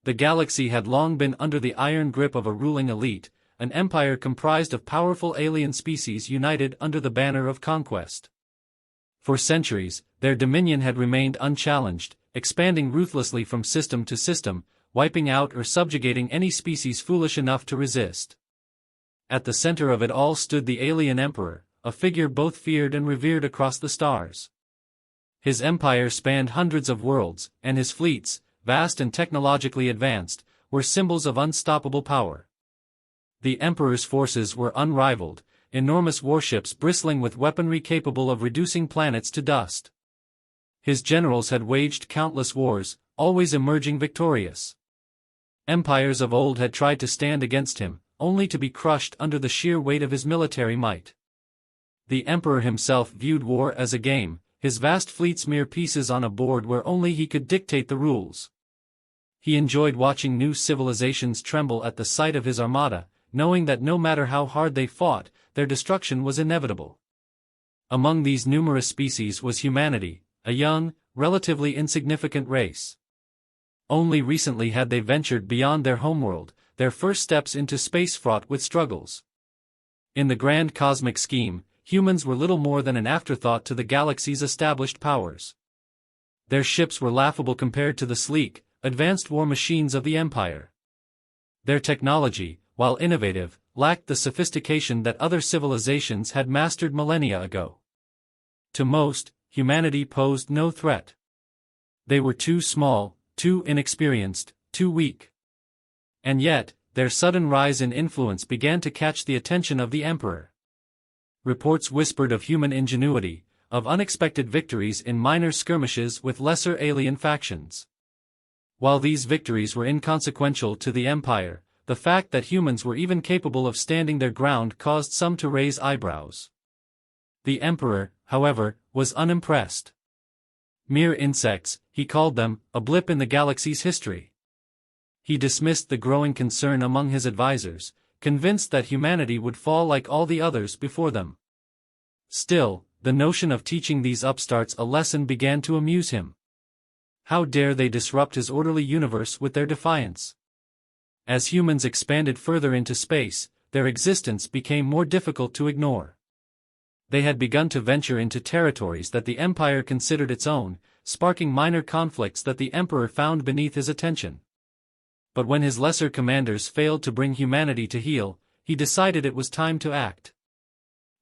The galaxy had long been under the iron grip of a ruling elite, an empire comprised of powerful alien species united under the banner of conquest. For centuries, their dominion had remained unchallenged, expanding ruthlessly from system to system, wiping out or subjugating any species foolish enough to resist. At the center of it all stood the alien emperor, a figure both feared and revered across the stars. His empire spanned hundreds of worlds, and his fleets, vast and technologically advanced, were symbols of unstoppable power. The emperor's forces were unrivaled, enormous warships bristling with weaponry capable of reducing planets to dust. His generals had waged countless wars, always emerging victorious. Empires of old had tried to stand against him, only to be crushed under the sheer weight of his military might. The emperor himself viewed war as a game, his vast fleets mere pieces on a board where only he could dictate the rules. He enjoyed watching new civilizations tremble at the sight of his armada, knowing that no matter how hard they fought, their destruction was inevitable. Among these numerous species was humanity, a young, relatively insignificant race. Only recently had they ventured beyond their homeworld, their first steps into space fraught with struggles. In the grand cosmic scheme, humans were little more than an afterthought to the galaxy's established powers. Their ships were laughable compared to the sleek, advanced war machines of the Empire. Their technology, while innovative, lacked the sophistication that other civilizations had mastered millennia ago. To most, humanity posed no threat. They were too small, too inexperienced, too weak. And yet, their sudden rise in influence began to catch the attention of the Emperor. Reports whispered of human ingenuity, of unexpected victories in minor skirmishes with lesser alien factions. While these victories were inconsequential to the Empire, the fact that humans were even capable of standing their ground caused some to raise eyebrows. The Emperor, however, was unimpressed. Mere insects, he called them, a blip in the galaxy's history. He dismissed the growing concern among his advisors, convinced that humanity would fall like all the others before them. Still, the notion of teaching these upstarts a lesson began to amuse him. How dare they disrupt his orderly universe with their defiance? As humans expanded further into space, their existence became more difficult to ignore. They had begun to venture into territories that the Empire considered its own, sparking minor conflicts that the Emperor found beneath his attention. But when his lesser commanders failed to bring humanity to heel, he decided it was time to act.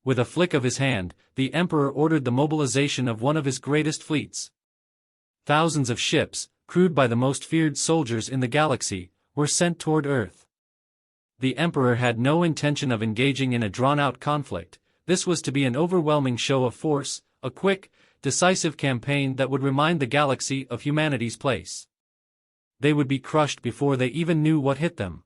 With a flick of his hand, the Emperor ordered the mobilization of one of his greatest fleets. Thousands of ships, crewed by the most feared soldiers in the galaxy, were sent toward Earth. The Emperor had no intention of engaging in a drawn-out conflict. This was to be an overwhelming show of force, a quick, decisive campaign that would remind the galaxy of humanity's place. They would be crushed before they even knew what hit them.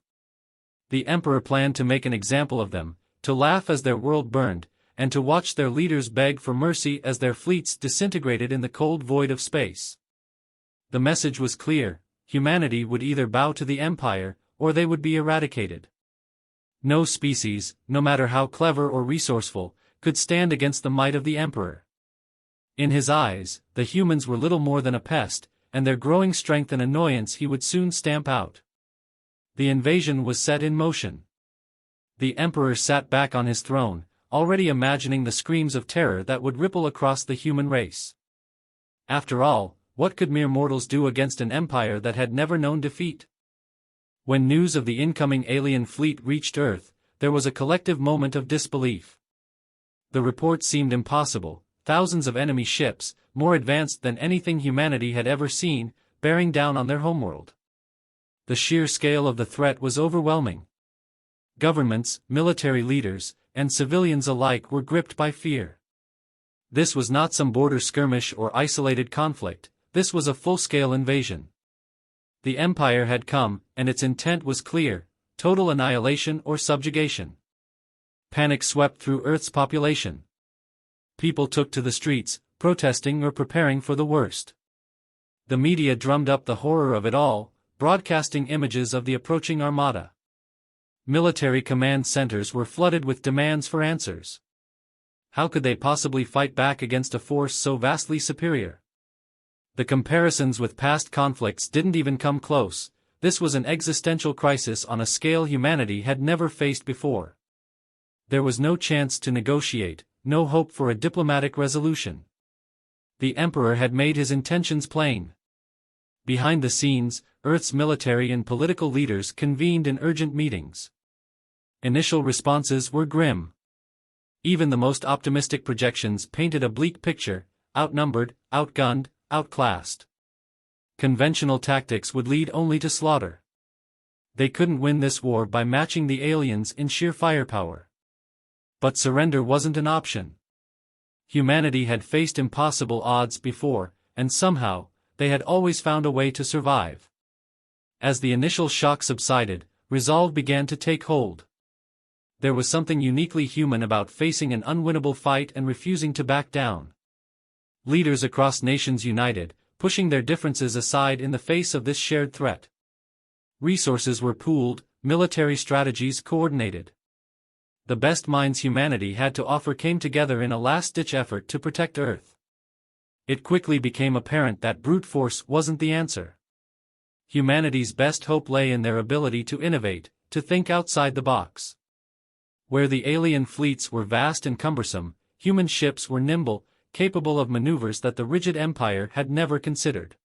The Emperor planned to make an example of them, to laugh as their world burned, and to watch their leaders beg for mercy as their fleets disintegrated in the cold void of space. The message was clear: humanity would either bow to the Empire, or they would be eradicated. No species, no matter how clever or resourceful, could stand against the might of the Emperor. In his eyes, the humans were little more than a pest, and their growing strength and annoyance he would soon stamp out. The invasion was set in motion. The Emperor sat back on his throne, already imagining the screams of terror that would ripple across the human race. After all, what could mere mortals do against an empire that had never known defeat? When news of the incoming alien fleet reached Earth, there was a collective moment of disbelief. The report seemed impossible: thousands of enemy ships, more advanced than anything humanity had ever seen, bearing down on their homeworld. The sheer scale of the threat was overwhelming. Governments, military leaders, and civilians alike were gripped by fear. This was not some border skirmish or isolated conflict, this was a full-scale invasion. The Empire had come, and its intent was clear: total annihilation or subjugation. Panic swept through Earth's population. People took to the streets, protesting or preparing for the worst. The media drummed up the horror of it all, broadcasting images of the approaching armada. Military command centers were flooded with demands for answers. How could they possibly fight back against a force so vastly superior? The comparisons with past conflicts didn't even come close. This was an existential crisis on a scale humanity had never faced before. There was no chance to negotiate, no hope for a diplomatic resolution. The Emperor had made his intentions plain. Behind the scenes, Earth's military and political leaders convened in urgent meetings. Initial responses were grim. Even the most optimistic projections painted a bleak picture: outnumbered, outgunned, outclassed. Conventional tactics would lead only to slaughter. They couldn't win this war by matching the aliens in sheer firepower. But surrender wasn't an option. Humanity had faced impossible odds before, and somehow, they had always found a way to survive. As the initial shock subsided, resolve began to take hold. There was something uniquely human about facing an unwinnable fight and refusing to back down. Leaders across nations united, pushing their differences aside in the face of this shared threat. Resources were pooled, military strategies coordinated. The best minds humanity had to offer came together in a last-ditch effort to protect Earth. It quickly became apparent that brute force wasn't the answer. Humanity's best hope lay in their ability to innovate, to think outside the box. Where the alien fleets were vast and cumbersome, human ships were nimble, capable of maneuvers that the rigid empire had never considered.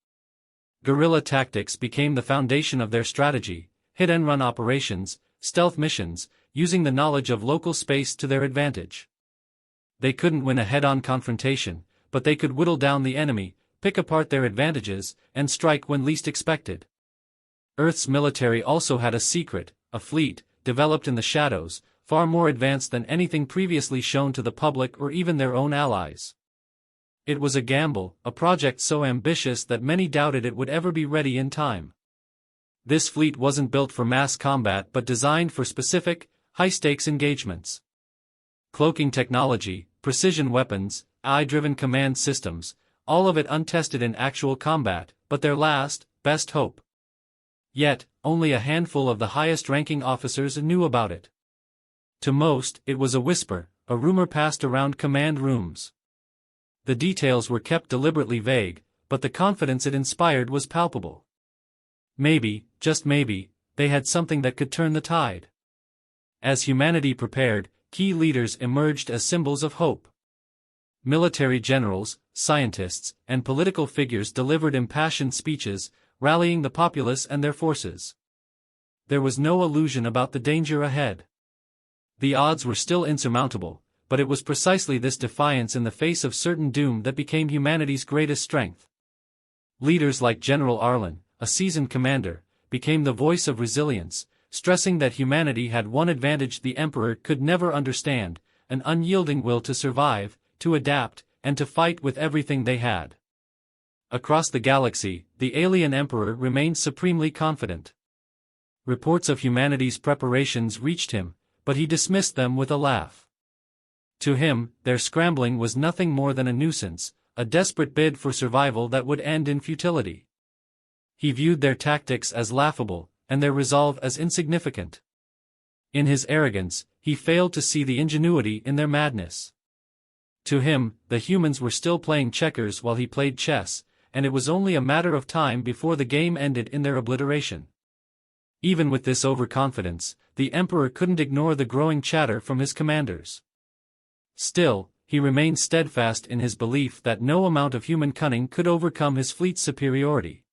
Guerrilla tactics became the foundation of their strategy: hit-and-run operations, stealth missions, using the knowledge of local space to their advantage. They couldn't win a head-on confrontation, but they could whittle down the enemy, pick apart their advantages, and strike when least expected. Earth's military also had a secret, a fleet, developed in the shadows, far more advanced than anything previously shown to the public or even their own allies. It was a gamble, a project so ambitious that many doubted it would ever be ready in time. This fleet wasn't built for mass combat but designed for specific, high-stakes engagements. Cloaking technology, precision weapons, AI-driven command systems, all of it untested in actual combat, but their last, best hope. Yet, only a handful of the highest-ranking officers knew about it. To most, it was a whisper, a rumor passed around command rooms. The details were kept deliberately vague, but the confidence it inspired was palpable. Maybe, just maybe, they had something that could turn the tide. As humanity prepared, key leaders emerged as symbols of hope. Military generals, scientists, and political figures delivered impassioned speeches, rallying the populace and their forces. There was no illusion about the danger ahead. The odds were still insurmountable, but it was precisely this defiance in the face of certain doom that became humanity's greatest strength. Leaders like General Arlen, a seasoned commander, became the voice of resilience, stressing that humanity had one advantage the Emperor could never understand: an unyielding will to survive, to adapt, and to fight with everything they had. Across the galaxy, the alien Emperor remained supremely confident. Reports of humanity's preparations reached him, but he dismissed them with a laugh. To him, their scrambling was nothing more than a nuisance, a desperate bid for survival that would end in futility. He viewed their tactics as laughable, and their resolve as insignificant. In his arrogance, he failed to see the ingenuity in their madness. To him, the humans were still playing checkers while he played chess, and it was only a matter of time before the game ended in their obliteration. Even with this overconfidence, the Emperor couldn't ignore the growing chatter from his commanders. Still, he remained steadfast in his belief that no amount of human cunning could overcome his fleet's superiority.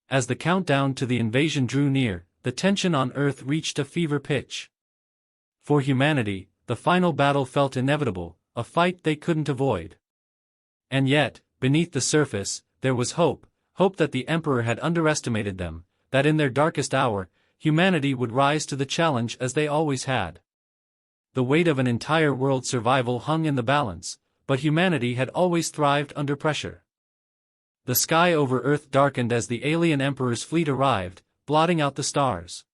As the countdown to the invasion drew near, the tension on Earth reached a fever pitch. For humanity, the final battle felt inevitable, a fight they couldn't avoid. And yet, beneath the surface, there was hope, hope that the Emperor had underestimated them, that in their darkest hour, humanity would rise to the challenge as they always had. The weight of an entire world's survival hung in the balance, but humanity had always thrived under pressure. The sky over Earth darkened as the alien Emperor's fleet arrived, blotting out the stars.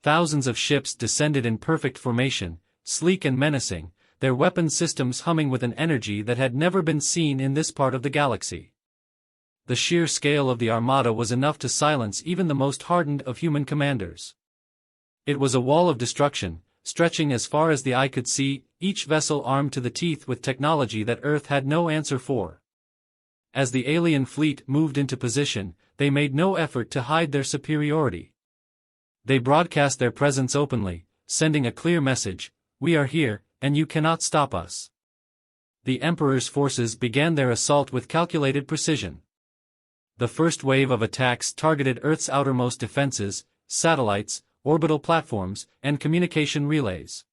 Thousands of ships descended in perfect formation, sleek and menacing, their weapon systems humming with an energy that had never been seen in this part of the galaxy. The sheer scale of the armada was enough to silence even the most hardened of human commanders. It was a wall of destruction, stretching as far as the eye could see, each vessel armed to the teeth with technology that Earth had no answer for. As the alien fleet moved into position, they made no effort to hide their superiority. They broadcast their presence openly, sending a clear message: "We are here, and you cannot stop us." The Emperor's forces began their assault with calculated precision. The first wave of attacks targeted Earth's outermost defenses, satellites, orbital platforms, and communication relays.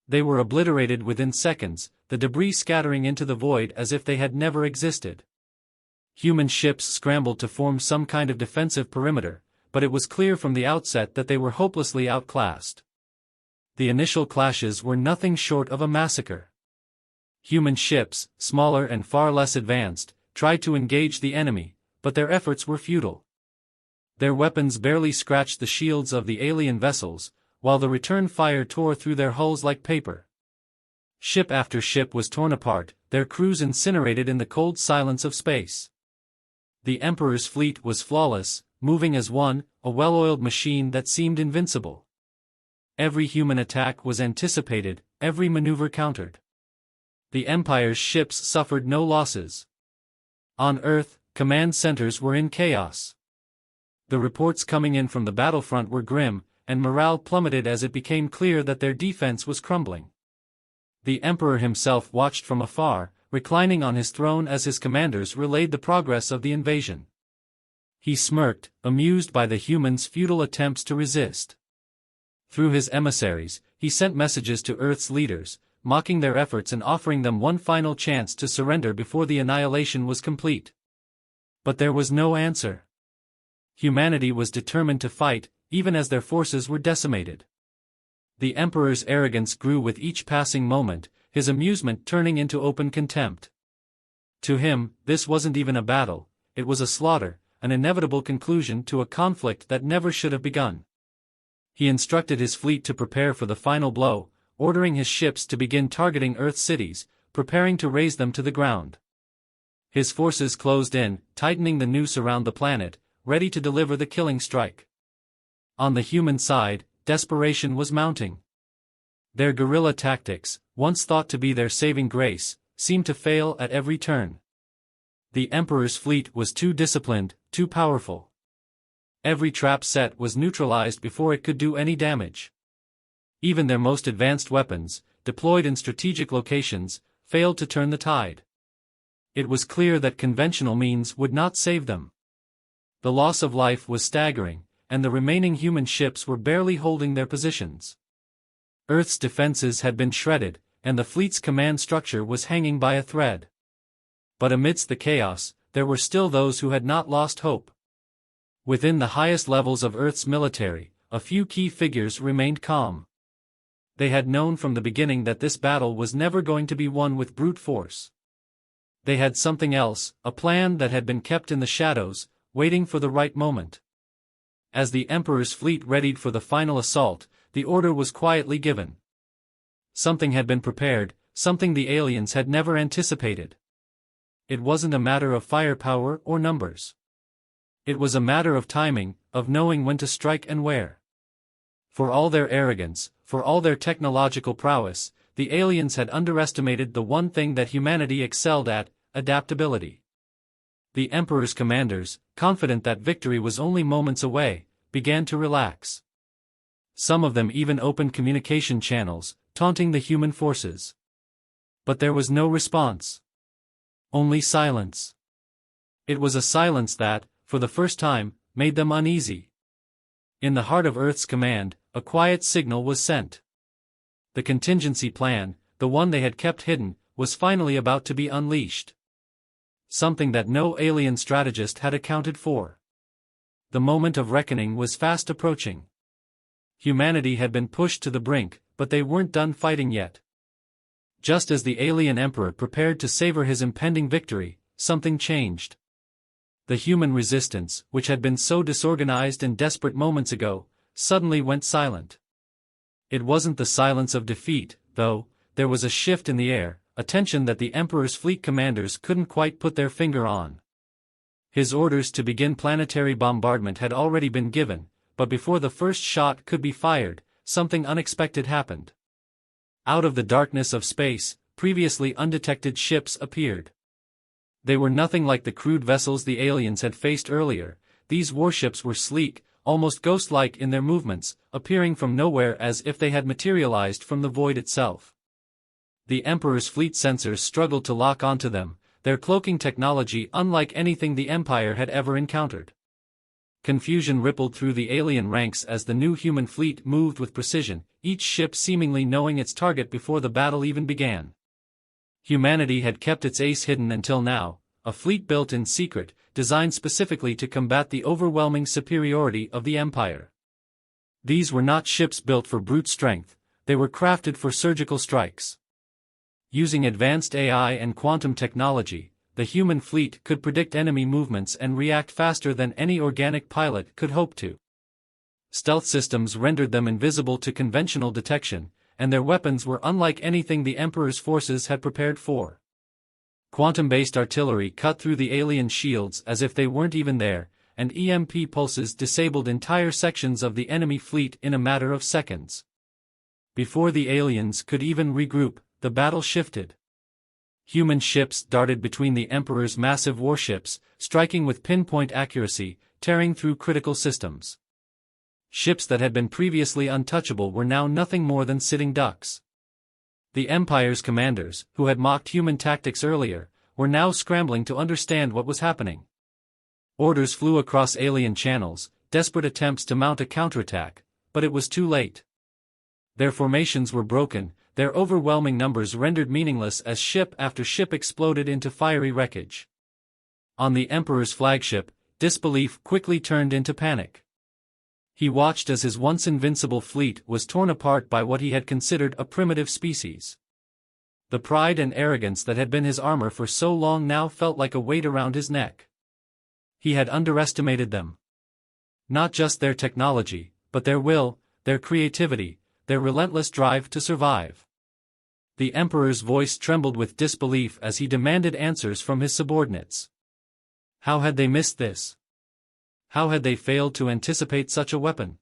They were obliterated within seconds, the debris scattering into the void as if they had never existed. Human ships scrambled to form some kind of defensive perimeter, but it was clear from the outset that they were hopelessly outclassed. The initial clashes were nothing short of a massacre. Human ships, smaller and far less advanced, tried to engage the enemy, but their efforts were futile. Their weapons barely scratched the shields of the alien vessels, while the return fire tore through their hulls like paper. Ship after ship was torn apart, their crews incinerated in the cold silence of space. The Emperor's fleet was flawless, moving as one, a well-oiled machine that seemed invincible. Every human attack was anticipated, every maneuver countered. The Empire's ships suffered no losses. On Earth, command centers were in chaos. The reports coming in from the battlefront were grim, and morale plummeted as it became clear that their defense was crumbling. The Emperor himself watched from afar, reclining on his throne as his commanders relayed the progress of the invasion. He smirked, amused by the humans' futile attempts to resist. Through his emissaries, he sent messages to Earth's leaders, mocking their efforts and offering them one final chance to surrender before the annihilation was complete. But there was no answer. Humanity was determined to fight, even as their forces were decimated. The Emperor's arrogance grew with each passing moment, his amusement turning into open contempt. To him, this wasn't even a battle, it was a slaughter, an inevitable conclusion to a conflict that never should have begun. He instructed his fleet to prepare for the final blow, ordering his ships to begin targeting Earth cities, preparing to raze them to the ground. His forces closed in, tightening the noose around the planet, ready to deliver the killing strike. On the human side, desperation was mounting. Their guerrilla tactics, once thought to be their saving grace, seemed to fail at every turn. The Emperor's fleet was too disciplined, too powerful. Every trap set was neutralized before it could do any damage. Even their most advanced weapons, deployed in strategic locations, failed to turn the tide. It was clear that conventional means would not save them. The loss of life was staggering, and the remaining human ships were barely holding their positions. Earth's defenses had been shredded, and the fleet's command structure was hanging by a thread. But amidst the chaos, there were still those who had not lost hope. Within the highest levels of Earth's military, a few key figures remained calm. They had known from the beginning that this battle was never going to be won with brute force. They had something else, a plan that had been kept in the shadows, waiting for the right moment. As the Emperor's fleet readied for the final assault, the order was quietly given. Something had been prepared, something the aliens had never anticipated. It wasn't a matter of firepower or numbers. It was a matter of timing, of knowing when to strike and where. For all their arrogance, for all their technological prowess, the aliens had underestimated the one thing that humanity excelled at: adaptability. The Emperor's commanders, confident that victory was only moments away, began to relax. Some of them even opened communication channels, taunting the human forces. But there was no response. Only silence. It was a silence that, for the first time, made them uneasy. In the heart of Earth's command, a quiet signal was sent. The contingency plan, the one they had kept hidden, was finally about to be unleashed. Something that no alien strategist had accounted for. The moment of reckoning was fast approaching. Humanity had been pushed to the brink, but they weren't done fighting yet. Just as the alien emperor prepared to savor his impending victory, something changed. The human resistance, which had been so disorganized and desperate moments ago, suddenly went silent. It wasn't the silence of defeat, though. There was a shift in the air, a tension that the Emperor's fleet commanders couldn't quite put their finger on. His orders to begin planetary bombardment had already been given, but before the first shot could be fired, something unexpected happened. Out of the darkness of space, previously undetected ships appeared. They were nothing like the crude vessels the aliens had faced earlier. These warships were sleek, almost ghost-like in their movements, appearing from nowhere as if they had materialized from the void itself. The Emperor's fleet sensors struggled to lock onto them, their cloaking technology unlike anything the Empire had ever encountered. Confusion rippled through the alien ranks as the new human fleet moved with precision, each ship seemingly knowing its target before the battle even began. Humanity had kept its ace hidden until now, a fleet built in secret, designed specifically to combat the overwhelming superiority of the Empire. These were not ships built for brute strength, they were crafted for surgical strikes. Using advanced AI and quantum technology, the human fleet could predict enemy movements and react faster than any organic pilot could hope to. Stealth systems rendered them invisible to conventional detection, and their weapons were unlike anything the Emperor's forces had prepared for. Quantum-based artillery cut through the alien shields as if they weren't even there, and EMP pulses disabled entire sections of the enemy fleet in a matter of seconds. Before the aliens could even regroup, the battle shifted. Human ships darted between the Emperor's massive warships, striking with pinpoint accuracy, tearing through critical systems. Ships that had been previously untouchable were now nothing more than sitting ducks. The Empire's commanders, who had mocked human tactics earlier, were now scrambling to understand what was happening. Orders flew across alien channels, desperate attempts to mount a counterattack, but it was too late. Their formations were broken, their overwhelming numbers rendered meaningless as ship after ship exploded into fiery wreckage. On the Emperor's flagship, disbelief quickly turned into panic. He watched as his once invincible fleet was torn apart by what he had considered a primitive species. The pride and arrogance that had been his armor for so long now felt like a weight around his neck. He had underestimated them. Not just their technology, but their will, their creativity, their relentless drive to survive. The Emperor's voice trembled with disbelief as he demanded answers from his subordinates. How had they missed this? How had they failed to anticipate such a weapon?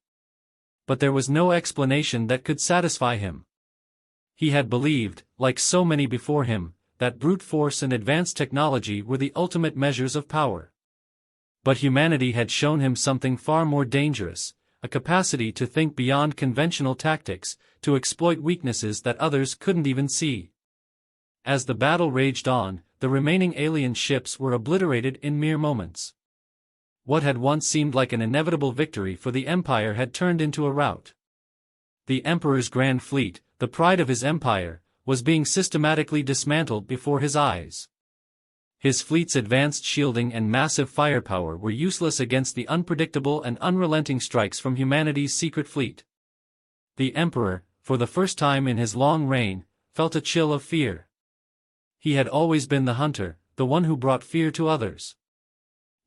But there was no explanation that could satisfy him. He had believed, like so many before him, that brute force and advanced technology were the ultimate measures of power. But humanity had shown him something far more dangerous, a capacity to think beyond conventional tactics, to exploit weaknesses that others couldn't even see. As the battle raged on, the remaining alien ships were obliterated in mere moments. What had once seemed like an inevitable victory for the Empire had turned into a rout. The Emperor's grand fleet, the pride of his empire, was being systematically dismantled before his eyes. His fleet's advanced shielding and massive firepower were useless against the unpredictable and unrelenting strikes from humanity's secret fleet. The Emperor, for the first time in his long reign, felt a chill of fear. He had always been the hunter, the one who brought fear to others.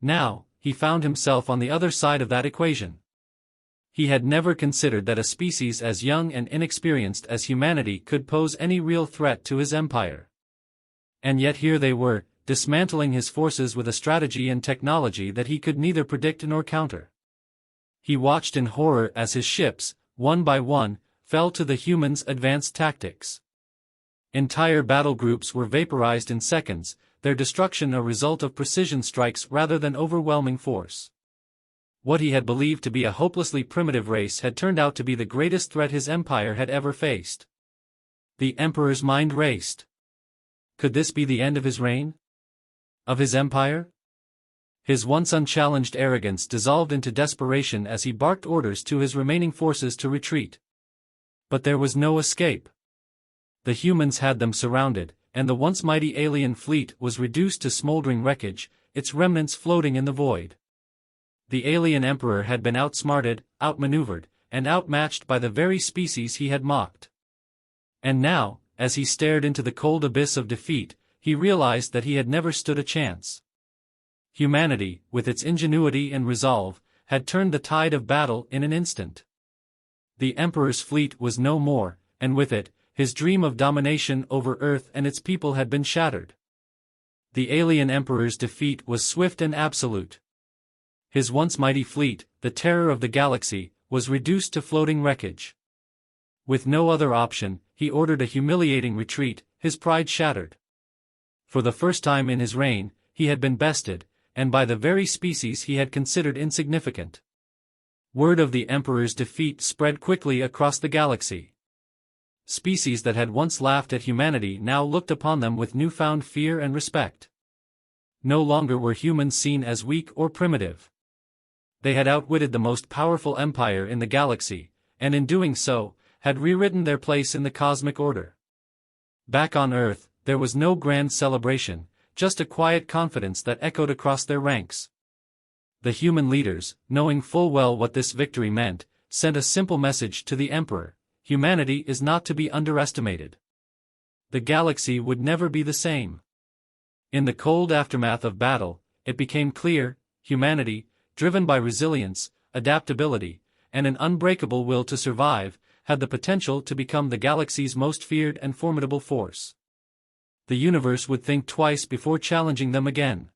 Now, he found himself on the other side of that equation. He had never considered that a species as young and inexperienced as humanity could pose any real threat to his empire. And yet here they were, dismantling his forces with a strategy and technology that he could neither predict nor counter. He watched in horror as his ships, one by one, fell to the humans' advanced tactics. Entire battle groups were vaporized in seconds, their destruction a result of precision strikes rather than overwhelming force. What he had believed to be a hopelessly primitive race had turned out to be the greatest threat his empire had ever faced. The Emperor's mind raced. Could this be the end of his reign? Of his empire? His once unchallenged arrogance dissolved into desperation as he barked orders to his remaining forces to retreat. But there was no escape. The humans had them surrounded, and the once mighty alien fleet was reduced to smoldering wreckage, its remnants floating in the void. The alien emperor had been outsmarted, outmaneuvered, and outmatched by the very species he had mocked. And now, as he stared into the cold abyss of defeat, he realized that he had never stood a chance. Humanity, with its ingenuity and resolve, had turned the tide of battle in an instant. The Emperor's fleet was no more, and with it, his dream of domination over Earth and its people had been shattered. The alien Emperor's defeat was swift and absolute. His once mighty fleet, the terror of the galaxy, was reduced to floating wreckage. With no other option, he ordered a humiliating retreat, his pride shattered. For the first time in his reign, he had been bested, and by the very species he had considered insignificant. Word of the Emperor's defeat spread quickly across the galaxy. Species that had once laughed at humanity now looked upon them with newfound fear and respect. No longer were humans seen as weak or primitive. They had outwitted the most powerful empire in the galaxy, and in doing so, had rewritten their place in the cosmic order. Back on Earth, there was no grand celebration, just a quiet confidence that echoed across their ranks. The human leaders, knowing full well what this victory meant, sent a simple message to the Emperor: humanity is not to be underestimated. The galaxy would never be the same. In the cold aftermath of battle, it became clear, humanity, driven by resilience, adaptability, and an unbreakable will to survive, had the potential to become the galaxy's most feared and formidable force. The universe would think twice before challenging them again.